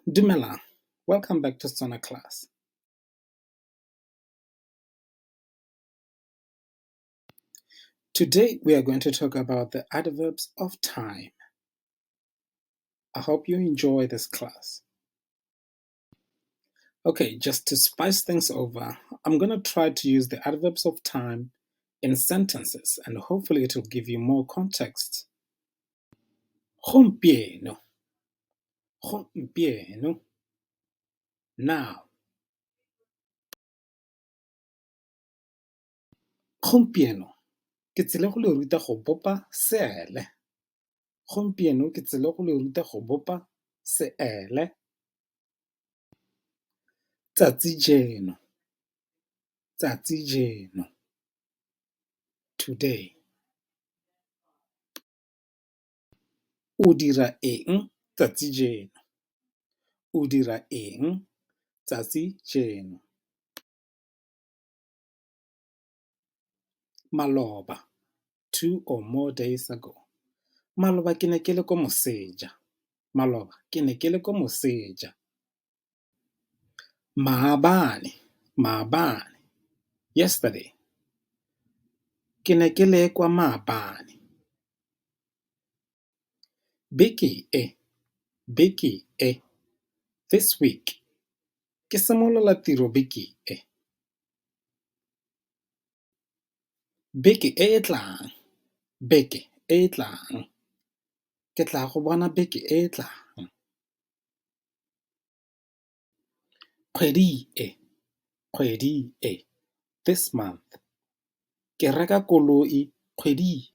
Dumelang, welcome back to Setswana class. Today we are going to talk about the adverbs of time. I hope you enjoy this class. Okay, just to spice things over, I'm going to try to use the adverbs of time in sentences and hopefully it will give you more context. Gompieno. Gompieno. Now. Gompieno ke tsile go le ruta go bopa seele. Gompieno ke tsile go le ruta go bopa seele. Tsatsieno. Tsatsieno. Today. O dira eng tsatsi jeno? O dira eng tsatsi jeno? Maloba, 2 or more days ago. Maloba ke ne ke le ko moseja. Maloba ke ne ke le ko moseja. Maabane, Maabane. Yesterday. Ke ne ke le kwa Maabane. Beke e. This week. Ke simolola tiro beke e. Beke e tlang. Beke e tlang. Ke tla go bona beke e tlang. Kgwedi e. This month. Ke reka koloi kgwedi.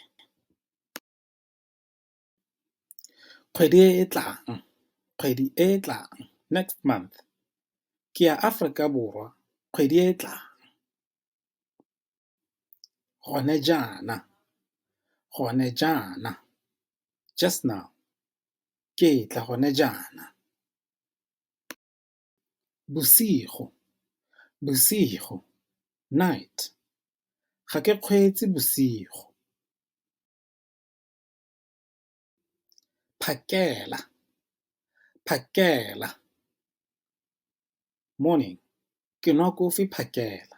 Kgwedi e tlang. Next month. Ke ya Afrika Borwa kgwedi e tlang. Gone jaana. Just now. Ke tla gone jaana. Bosigo. Night. Ga ke kgweetse bosigo. Phakela. Morning. Ke nwa kofi Phakela.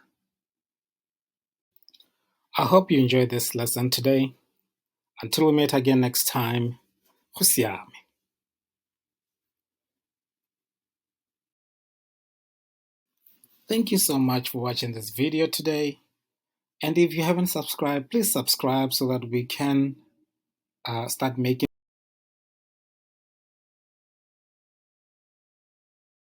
I hope you enjoyed this lesson today. Until we meet again next time, go siame. Thank you so much for watching this video today. And if you haven't subscribed, please subscribe so that we can start making